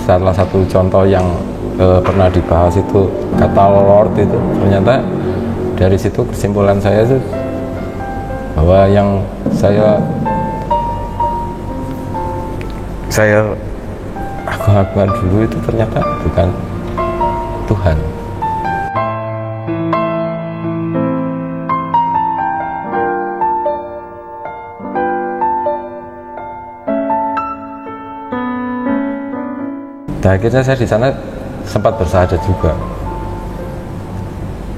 salah satu contoh yang pernah dibahas itu kata Lord itu, ternyata dari situ kesimpulan saya itu bahwa yang saya agung-agungkan dulu itu ternyata bukan Tuhan. Nah, akhirnya saya di sana sempat bersahadat juga,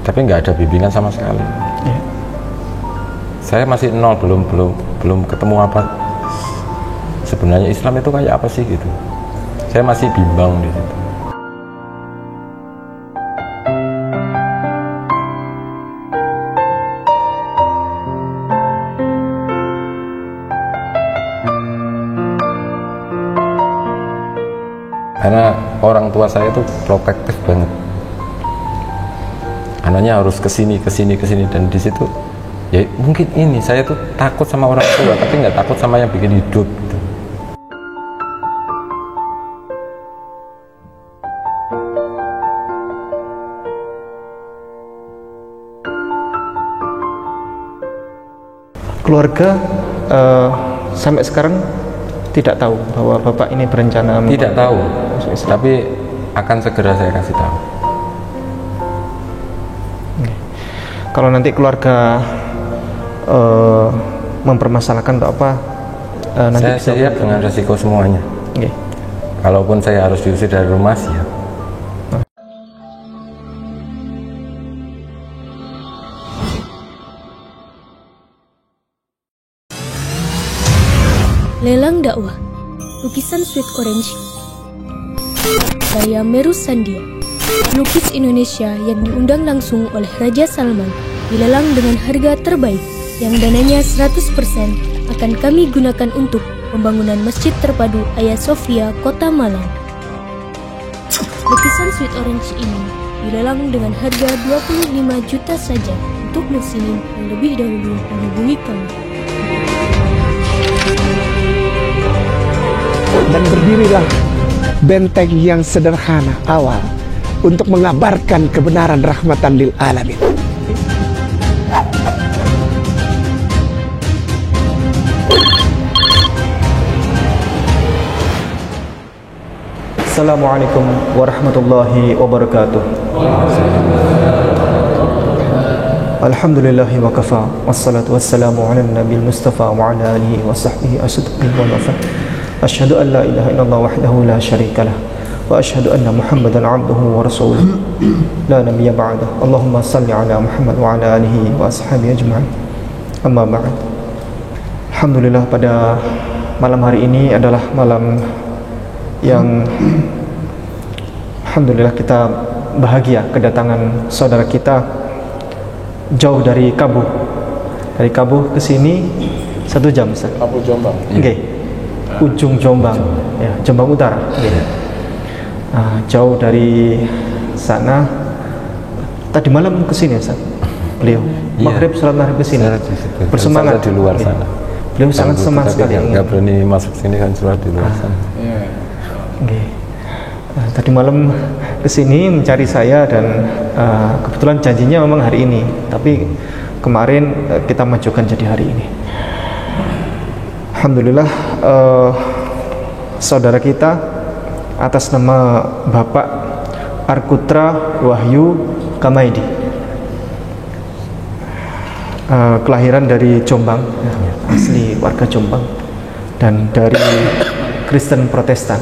tapi nggak ada bimbingan sama sekali. Ya. Saya masih nol, belum ketemu apa sebenarnya Islam itu kayak apa sih gitu. Saya masih bimbang di situ. Karena orang tua saya itu protektif banget. Anaknya harus kesini, dan di situ ya mungkin ini saya tuh takut sama orang tua, tapi nggak takut sama yang bikin hidup gitu. Keluarga sampai sekarang tidak tahu bahwa Bapak ini berencana tidak tahu, tapi akan segera saya kasih tahu. Kalau nanti keluarga mempermasalahkan atau apa, nanti saya siap dengan resiko semuanya. Kalaupun saya harus diusir dari rumah, siap. Lelang dakwah, lukisan Sweet Orange, karya Meru Sandia, pelukis Indonesia yang diundang langsung oleh Raja Salman, dilelang dengan harga terbaik yang dananya 100% akan kami gunakan untuk pembangunan Masjid Terpadu Hagia Sophia, Kota Malang. Lukisan Sweet Orange ini dilelang dengan harga 25 juta saja. Untuk muslimin yang lebih dahulu menghubungi kami. Dan berdirilah benteng yang sederhana awal untuk mengabarkan kebenaran rahmatan lil alamin. Assalamualaikum warahmatullahi wabarakatuh. Alhamdulillahi wa kafa, wassalatu wassalamu ala nabil mustafa wa ala alihi wa sahbihi asyadqin wa nafa. Asyhadu an la ilaha illallah wahdahu la syarikalah wa asyhadu anna Muhammadan abduhu wa rasuluh la nabiyya ba'dah. Allahumma salli ala Muhammad wa ala alihi wa ashabihi ajma'in. Amma ba'd. Alhamdulillah, pada malam hari ini adalah malam yang alhamdulillah kita bahagia kedatangan saudara kita jauh dari Kabuh. Dari Kabuh ke sini 1 jam, Ustaz. Kabuh Jombang. Oke. Ujung Jombang, ya, Jombang Utara. Jauh dari sana. Tadi malam ke sini, Ustaz. Beliau maghrib, salat maghrib ke sini. Bersemangat di luar sana. Beliau sangat semangat sekali. Nggak berani masuk sini kan, salat di luar sana. Tadi malam ke sini mencari saya dan kebetulan janjinya memang hari ini, tapi kemarin kita majukan jadi hari ini. Alhamdulillah, saudara kita atas nama Bapak Arkutra Wahyu Kamaidi, kelahiran dari Jombang, asli warga Jombang, dan dari Kristen Protestan,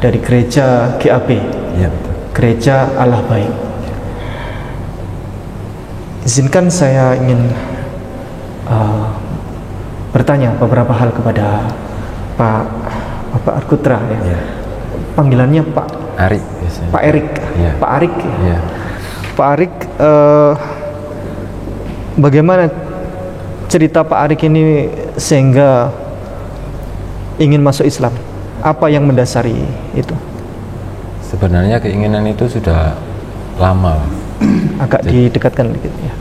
dari gereja GAB, Gereja Allah Baik. Izinkan saya ingin bertanya beberapa hal kepada Bapak Arkutra, ya. Panggilannya Pak Arik, Pak Erik, ya. Pak Arik, ya. Pak Arik, bagaimana cerita Pak Arik ini sehingga ingin masuk Islam? Apa yang mendasari itu? Sebenarnya keinginan itu sudah lama. Agak didekatkan dikit, ya.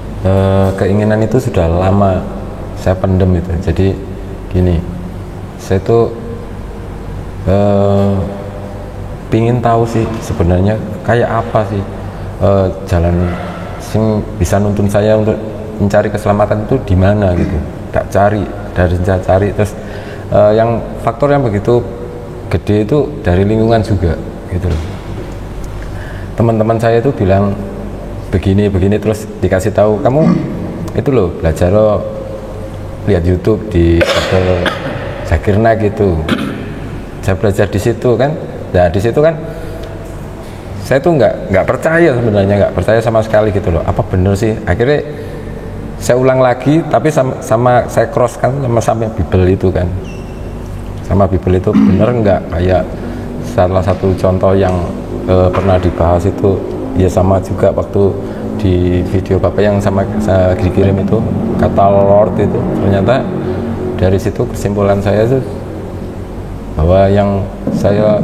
Keinginan itu sudah lama saya pendem itu. Jadi gini, saya tuh pingin tahu sih sebenarnya kayak apa sih jalan sing bisa nuntun saya untuk mencari keselamatan itu di mana gitu. Tak cari terus yang faktor yang begitu gede itu dari lingkungan juga gitu loh. Teman-teman saya itu bilang begini terus dikasih tahu, kamu itu loh belajar lo lihat YouTube di Zakir Naik gitu. Saya belajar di situ kan. Nah di situ kan saya tuh nggak percaya sebenarnya, nggak percaya sama sekali gitu loh. Apa bener sih? Akhirnya saya ulang lagi, tapi sama saya cross kan sama Bible itu kan. Sama Bible itu bener nggak? Kayak salah satu contoh yang pernah dibahas itu ya sama juga waktu di video Bapak yang sama saya dikirim itu, kata Lord itu ternyata dari situ kesimpulan saya itu bahwa yang saya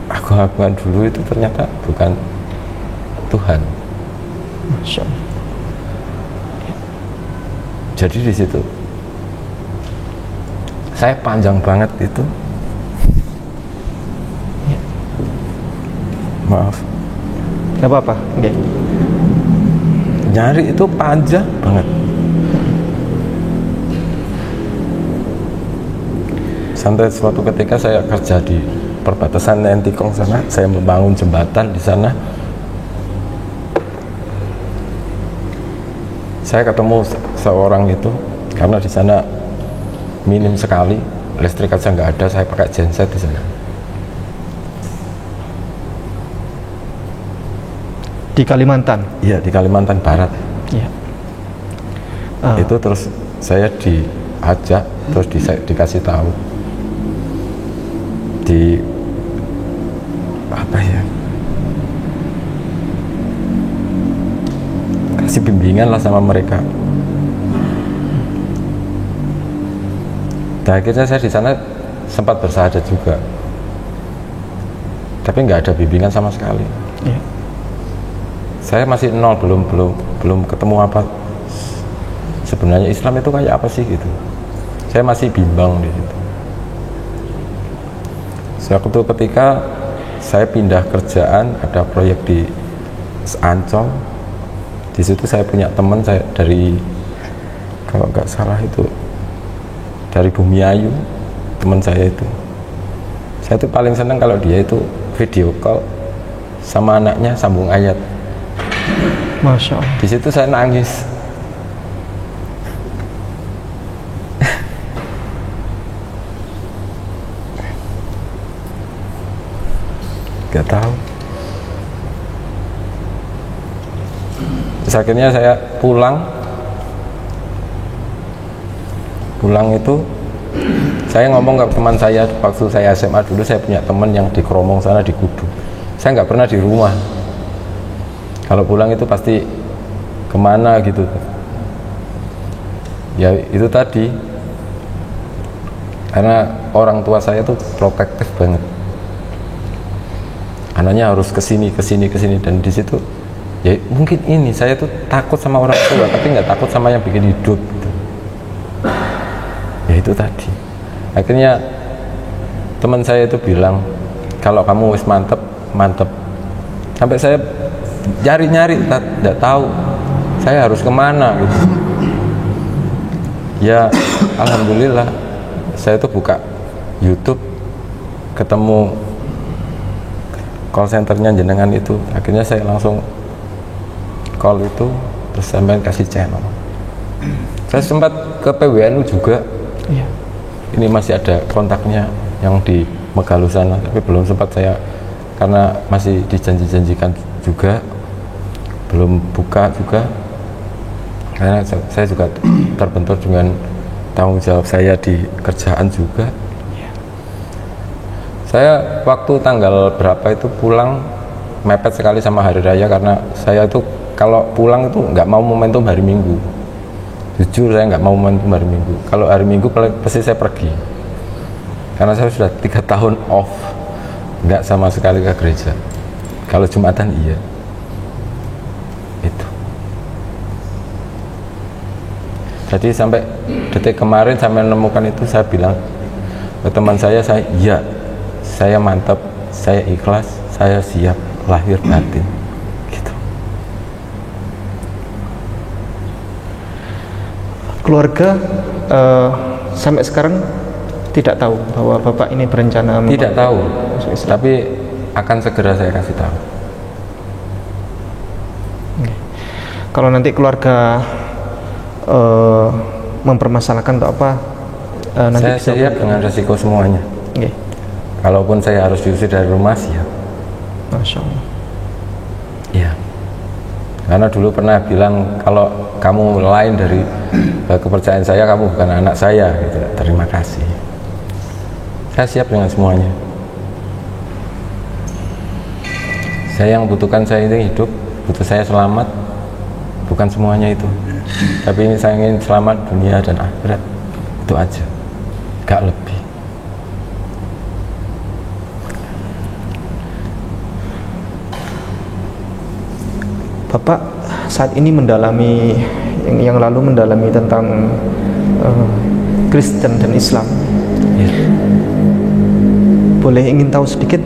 agung-agungan dulu itu ternyata bukan Tuhan. Masya Allah. Jadi di situ saya panjang banget itu. Maaf. Gak apa-apa. Okay. Nyari itu panjang banget. Sampai suatu ketika saya kerja di perbatasan Entikong sana, saya membangun jembatan di sana. Saya ketemu seorang itu karena di sana minim sekali, listrik aja nggak ada, saya pakai genset di sana. Di Kalimantan? Iya, di Kalimantan Barat. Iya. Itu terus saya diajak, terus dikasih tahu di apa ya, kasih bimbingan lah sama mereka. Dan akhirnya saya di sana sempat bersahadat juga, tapi nggak ada bimbingan sama sekali. Iya. Saya masih nol, belum ketemu apa sebenarnya Islam itu kayak apa sih gitu. Saya masih bimbang di situ. Suatu ketika saya pindah kerjaan, ada proyek di Ancol. Di situ saya punya teman saya dari, kalau nggak salah itu dari Bumiayu, teman saya itu. Saya tuh paling senang kalau dia itu video call sama anaknya sambung ayat. Masya Allah. Di situ saya nangis. Gak tahu. Terus akhirnya saya pulang itu saya ngomong ke teman saya waktu saya SMA dulu, saya punya teman yang di Kromong sana, di Kudu. Saya nggak pernah di rumah. Kalau pulang itu pasti kemana gitu. Ya itu tadi, karena orang tua saya tuh protektif banget. Anaknya harus kesini, dan di situ ya mungkin ini saya tuh takut sama orang tua, tapi nggak takut sama yang bikin hidup gitu. Ya itu tadi. Akhirnya teman saya itu bilang, kalau kamu wis mantep. Sampai saya nyari tidak tahu saya harus kemana gitu. Ya alhamdulillah saya tuh buka YouTube, ketemu call centernya jenengan itu. Akhirnya saya langsung call itu, terus sampai kasih channel. Saya sempat ke PWNU juga. Iya. Ini masih ada kontaknya yang di Megalu sana, tapi belum sempat saya, karena masih dijanjikan juga, belum buka juga. Karena saya juga terbentur dengan tanggung jawab saya di kerjaan juga. Saya waktu tanggal berapa itu pulang mepet sekali sama hari raya, karena saya itu kalau pulang itu nggak mau momentum hari Minggu. Jujur saya nggak mau momentum hari Minggu. Kalau hari Minggu pasti saya pergi, karena saya sudah 3 tahun off, nggak sama sekali ke gereja. Kalau Jumatan iya. Itu. Jadi sampai detik kemarin sampai menemukan itu, saya bilang Ke teman saya iya, saya mantap, saya ikhlas, saya siap lahir batin gitu. Keluarga sampai sekarang tidak tahu bahwa Bapak ini berencana tidak tahu, tapi akan segera saya kasih tahu. Kalau nanti keluarga mempermasalahkan atau apa, nanti saya siap dengan resiko semuanya. Kalaupun saya harus diusir dari rumah, siap. Masya Allah. Iya. Karena dulu pernah bilang, kalau kamu lain dari kepercayaan saya, kamu bukan anak saya gitu. Terima kasih. Saya siap dengan semuanya. Saya yang butuhkan, saya ini hidup, butuh saya selamat, bukan semuanya itu. Tapi ini saya ingin selamat dunia dan akhirat, itu aja, gak lebih. Bapak saat ini mendalami, yang lalu mendalami tentang Kristen dan Islam. Ya. Boleh ingin tahu sedikit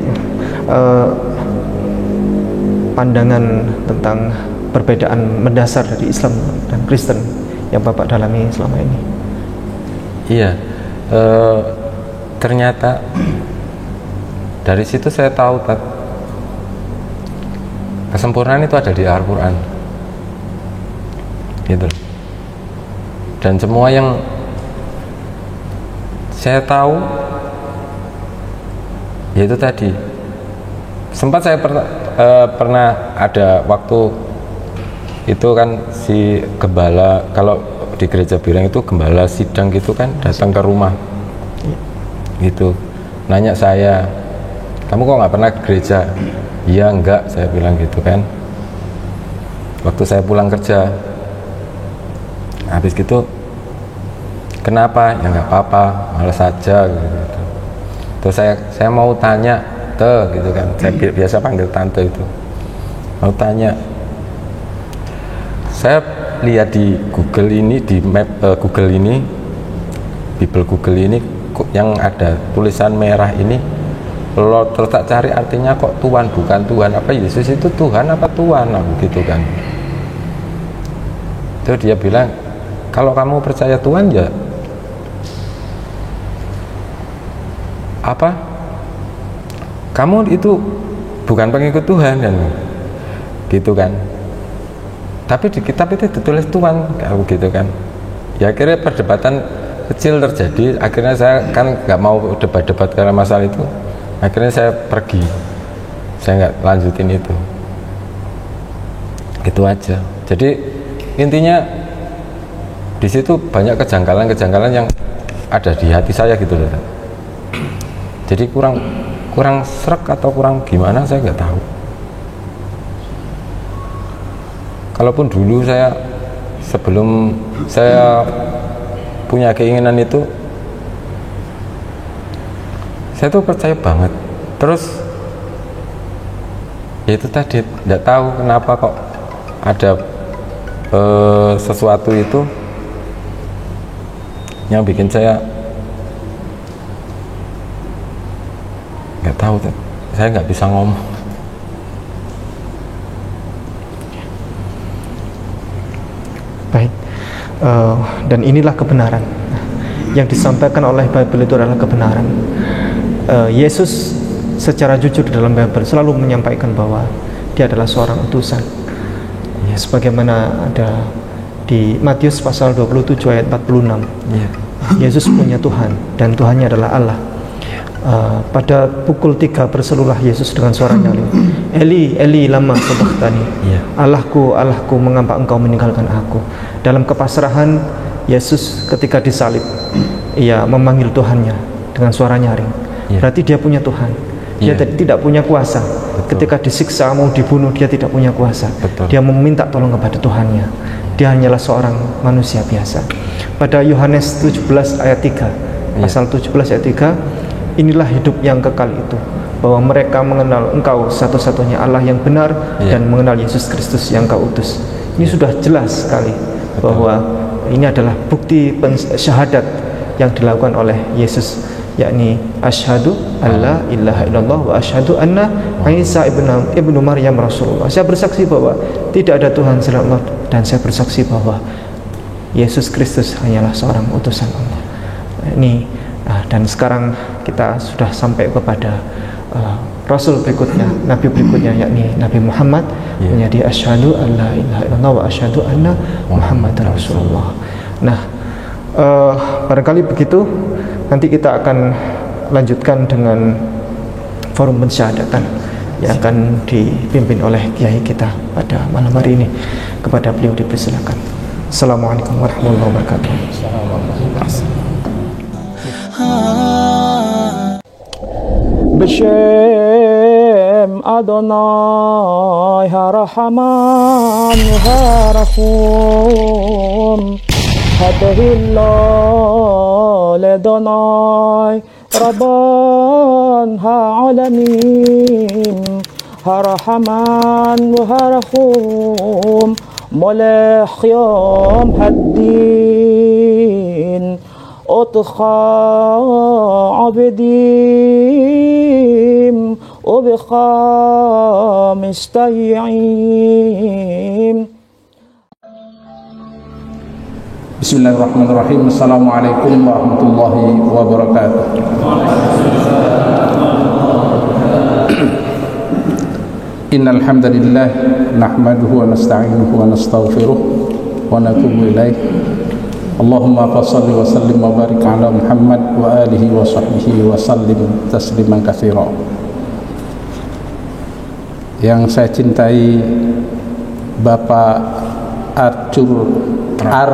pandangan tentang perbedaan mendasar dari Islam dan Kristen yang Bapak dalami selama ini? Iya, ternyata dari situ saya tahu kesempurnaan itu ada di Al-Quran gitu. Dan semua yang saya tahu yaitu tadi, sempat saya pernah ada waktu itu kan si gembala, kalau di gereja bilang itu gembala sidang gitu kan, datang ke rumah gitu, nanya saya, kamu kok nggak pernah ke gereja? Iya enggak, saya bilang gitu kan. Waktu saya pulang kerja, habis gitu, kenapa? Ya nggak apa-apa, malas aja gitu. Terus saya mau tanya gitu kan, saya biasa panggil tante itu, mau tanya, saya lihat di Google ini, di map Google ini, Bible Google ini yang ada tulisan merah ini, lo terus tak cari artinya kok Tuhan, bukan Tuhan, apa Yesus itu Tuhan apa Tuhan, nah, begitu kan. Terus dia bilang, kalau kamu percaya Tuhan ya apa, kamu itu bukan pengikut Tuhan kan, gitu kan. Tapi di kitab itu ditulis Tuhan, kayak gitu kan. Ya akhirnya perdebatan kecil terjadi. Akhirnya saya kan nggak mau debat-debat karena masalah itu. Akhirnya saya pergi, saya nggak lanjutin itu. Itu aja. Jadi intinya di situ banyak kejanggalan-kejanggalan yang ada di hati saya gitu loh. Jadi kurang srek atau kurang gimana, saya nggak tahu. Kalaupun dulu saya, sebelum saya punya keinginan itu, saya tuh percaya banget. Terus ya itu tadi, nggak tahu kenapa kok ada sesuatu itu yang bikin saya nggak tahu, saya nggak bisa ngomong. Baik, dan inilah kebenaran yang disampaikan oleh Bible, itu adalah kebenaran. Yesus secara jujur dalam Bible selalu menyampaikan bahwa dia adalah seorang utusan. Sebagaimana ada di Matius pasal 27 ayat 46. Yesus punya Tuhan dan Tuhannya adalah Allah. Pada pukul 3 berseluruh Yesus dengan suara nyaring, Eli, Eli, lama sabachthani, Allahku, Allahku, mengapa engkau meninggalkan aku. Dalam kepasrahan Yesus ketika disalib, ia memanggil Tuhannya dengan suara nyaring. Berarti dia punya Tuhan. Dia tidak punya kuasa. Ketika disiksa, mau dibunuh, dia tidak punya kuasa. Dia meminta tolong kepada Tuhannya. Dia hanyalah seorang manusia biasa. Pada Yohanes 17 ayat 3, pasal 17 ayat 3, inilah hidup yang kekal itu, bahwa mereka mengenal engkau satu-satunya Allah yang benar, dan mengenal Yesus Kristus yang kau utus. Ini sudah jelas sekali bahwa ini adalah bukti syahadat yang dilakukan oleh Yesus. yakni asyhadu alla ilaha illallah wa asyhadu anna Isa ibnu Maryam Rasulullah. Saya bersaksi bahwa tidak ada Tuhan selain Allah, dan saya bersaksi bahwa Yesus Kristus hanyalah seorang utusan Allah. Ini dan sekarang kita sudah sampai kepada Rasul berikutnya, Nabi berikutnya, yakni Nabi Muhammad, menjadi asyhadu alla ilaha illallah wa asyhadu anna Muhammadar Rasulullah. Nah, barangkali begitu. Nanti kita akan lanjutkan dengan forum pensyahadatan yang akan dipimpin oleh kiai kita pada malam hari ini. Kepada beliau dipersilakan. Assalamualaikum warahmatullahi wabarakatuh. Bishem Adonai Harahaman Harahum Hadahillah Ledonai Rabban Ha'alamin Harahaman Harahum Molech Yom Haddin Otcha Abedim Obecha Mistayim. Bismillahirrahmanirrahim. Assalamualaikum warahmatullahi wabarakatuh. Innal hamdalillah nahmaduhu wa nasta'inuhu wa nastaghfiruh wa natubu ilaih. Allahumma fashalli wa sallim wa barik ala Muhammad wa alihi wa sahbihi wa sallim tasliman katsira. Yang saya cintai Bapak Arcutra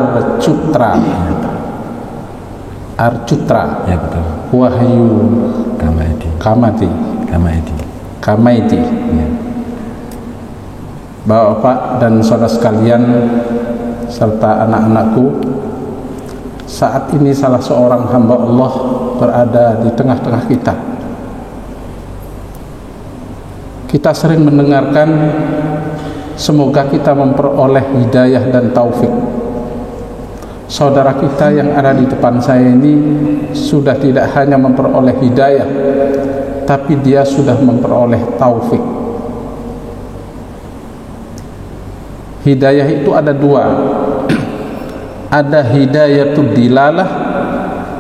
Ya betul. Wahyu Kamaidi Ya. Bapak dan saudara sekalian serta anak-anakku, saat ini salah seorang hamba Allah berada di tengah-tengah kita. Kita sering mendengarkan, semoga kita memperoleh hidayah dan taufik. Saudara kita yang ada di depan saya ini sudah tidak hanya memperoleh hidayah, tapi dia sudah memperoleh taufik. Hidayah itu ada dua. Ada hidayatul dilalah,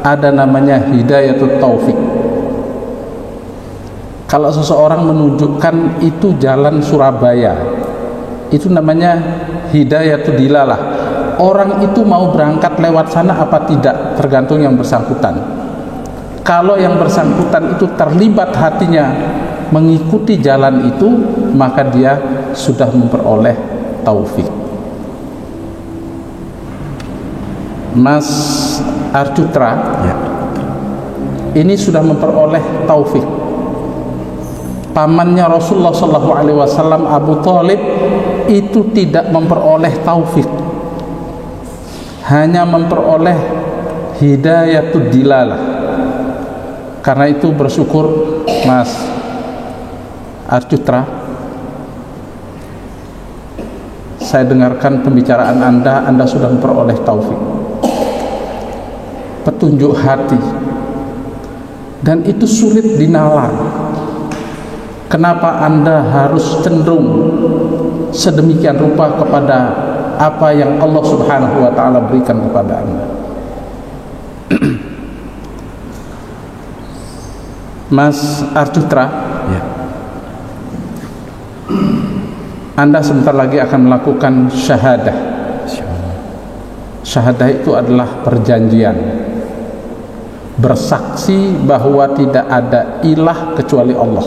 ada namanya hidayatul taufik. Kalau seseorang menunjukkan itu jalan Surabaya, itu namanya hidayatul dilalah. Orang itu mau berangkat lewat sana apa tidak, tergantung yang bersangkutan. Kalau yang bersangkutan itu terlibat hatinya mengikuti jalan itu, maka dia sudah memperoleh taufik. Mas Arcutra ini sudah memperoleh taufik. Pamannya Rasulullah SAW, Abu Thalib, itu tidak memperoleh taufik, hanya memperoleh hidayatul dilalah. Karena itu bersyukur Mas Arcutra, saya dengarkan pembicaraan Anda sudah memperoleh taufik, petunjuk hati, dan itu sulit dinalar. Kenapa Anda harus cenderung sedemikian rupa kepada apa yang Allah Subhanahu wa ta'ala berikan kepada Anda? Mas Arcutra, Anda sebentar lagi akan melakukan syahadah. Syahadah itu adalah perjanjian, bersaksi bahwa tidak ada ilah kecuali Allah,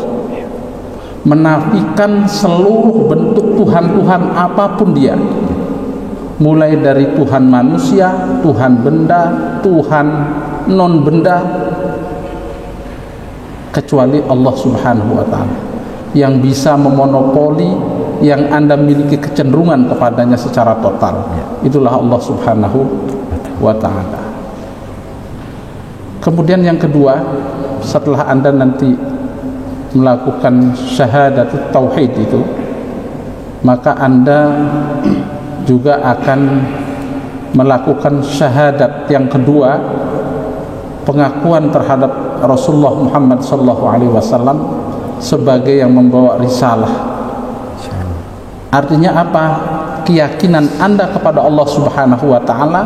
menafikan seluruh bentuk Tuhan-Tuhan apapun dia, mulai dari Tuhan manusia, Tuhan benda, Tuhan non benda, kecuali Allah Subhanahu wa ta'ala yang bisa memonopoli, yang Anda miliki kecenderungan kepadanya secara total. Itulah Allah Subhanahu wa ta'ala. Kemudian yang kedua, setelah Anda nanti melakukan syahadat tauhid itu, maka Anda juga akan melakukan syahadat yang kedua, pengakuan terhadap Rasulullah Muhammad SAW sebagai yang membawa risalah. Artinya apa? Keyakinan Anda kepada Allah Subhanahu wa taala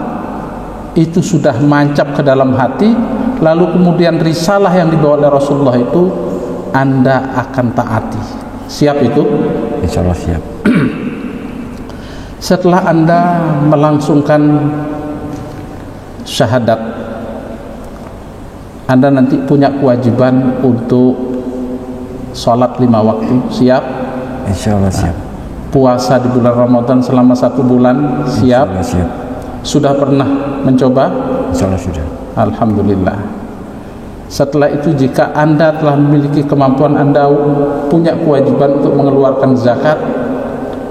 itu sudah mancap ke dalam hati, lalu kemudian risalah yang dibawa oleh Rasulullah itu Anda akan taati. Siap itu? Insyaallah siap. Setelah Anda melangsungkan syahadat, Anda nanti punya kewajiban untuk sholat 5 waktu. Siap? Insyaallah siap. Puasa di bulan Ramadan selama 1 bulan. Siap? Insyaallah siap. Sudah pernah mencoba? Insyaallah sudah. Alhamdulillah. Setelah itu jika Anda telah memiliki kemampuan, Anda punya kewajiban untuk mengeluarkan zakat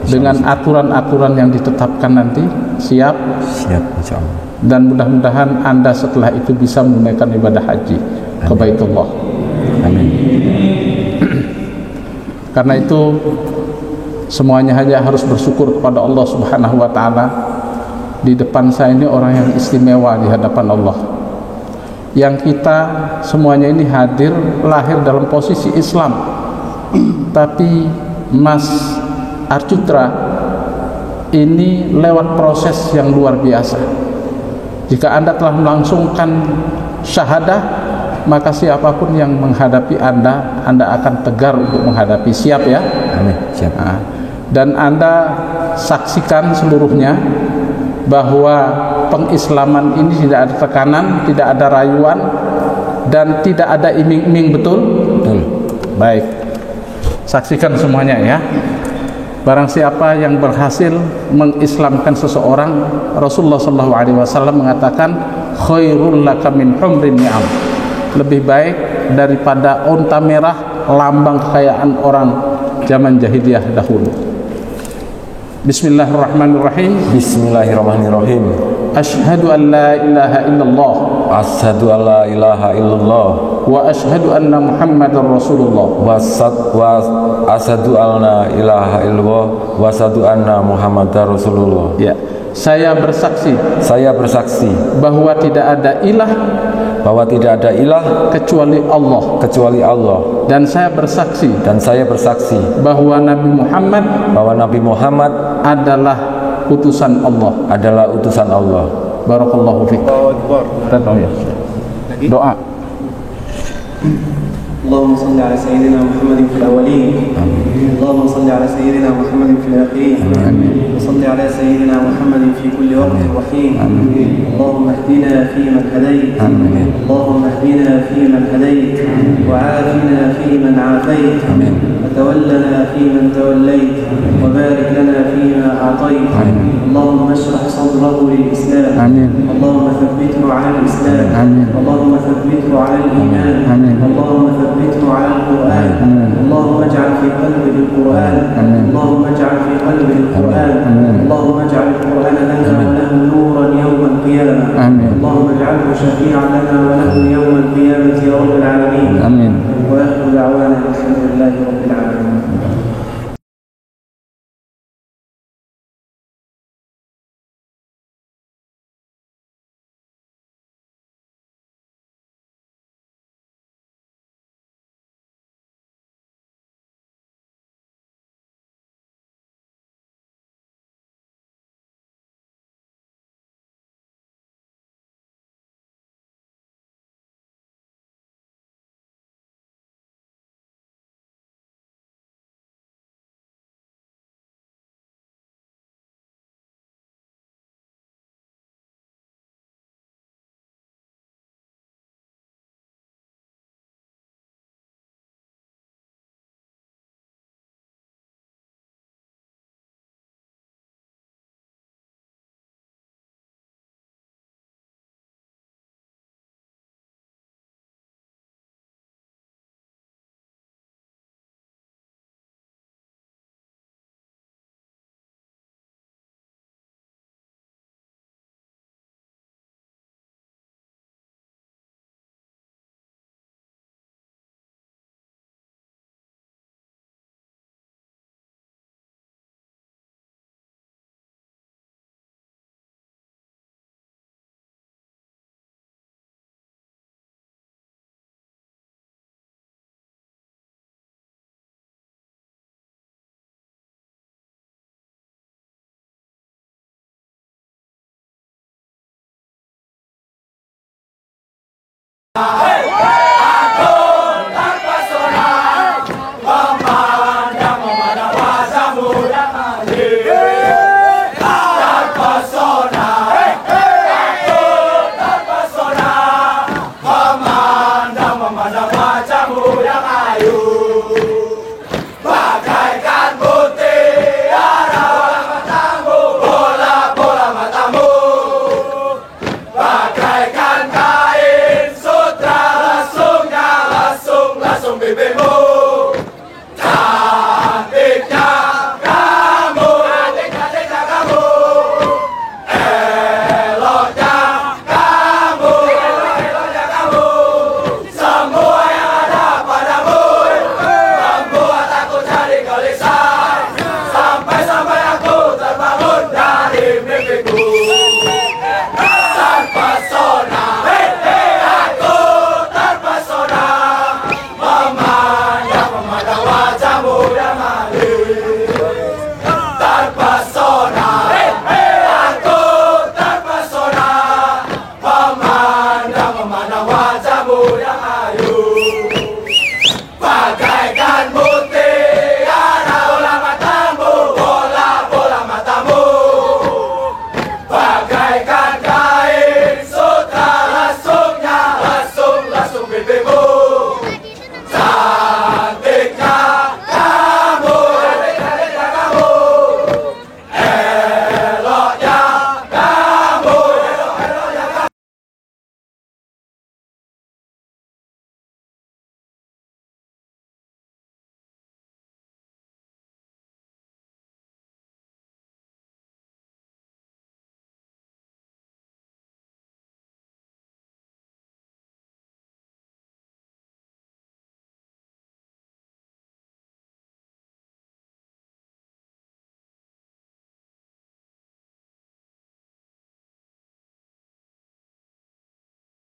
dengan aturan-aturan yang ditetapkan nanti. Siap? Siap insyaallah. Dan mudah-mudahan Anda setelah itu bisa menunaikan ibadah haji ke Baitullah. Amin. Karena itu semuanya hanya harus bersyukur kepada Allah Subhanahu wa taala. Di depan saya ini orang yang istimewa di hadapan Allah. Yang kita semuanya ini hadir lahir dalam posisi Islam. Tapi Mas Archutra ini lewat proses yang luar biasa. Jika Anda telah melangsungkan syahadah, maka siapapun yang menghadapi Anda akan tegar untuk menghadapi. Siap ya? Amin. Siap. Dan Anda saksikan seluruhnya bahwa pengislaman ini tidak ada tekanan, tidak ada rayuan, dan tidak ada iming-iming. Betul? Betul. Baik. Saksikan semuanya ya. Barang siapa yang berhasil mengislamkan seseorang, Rasulullah SAW mengatakan khairul laka min humrin ni'am, lebih baik daripada unta merah, lambang kekayaan orang zaman jahiliyah dahulu. Bismillahirrahmanirrahim. Bismillahirrahmanirrahim. Asyhadu an la ilaha illallah Asyhadu an la ilaha illallah wa asyhadu anna Muhammadar Rasulullah. wa asyhadu an la ilaha illallah wa asyhadu anna Muhammadar Rasulullah. Ya, saya bersaksi Saya bersaksi bahwa tidak ada ilah bahwa tidak ada ilah kecuali Allah, kecuali Allah, dan saya bersaksi dan saya bersaksi bahwa Nabi Muhammad bahwa Nabi Muhammad adalah utusan Allah. adalah utusan Allah. Barakallahu fiik. Doa. اللهم صل على سيدنا محمد في الأولين اللهم صل على سيدنا محمد في الآخرين وصل على سيدنا محمد في كل وقت وحين اللهم اهدنا فيمن هديت اللهم اهدنا فيمن هديت وعافنا فيمن عافيت وتولنا فيمن توليت وبارك لنا فيما أعطيت اللهم اشرح صدره للإسلام اللهم ثبته على الإسلام اللهم ثبته على الإيمان اللهم ثبته على القرآن اللهم اجعل في قلبه القرآن اللهم اجعل في قلبه القرآن اللهم اجعل القرآن لنا وله نورا يوم القيامة اللهم اجعله شفيعا لنا وله يوم القيامة يا رب العالمين وآخر دعوانا الحمد لله رب العالمين. Hey!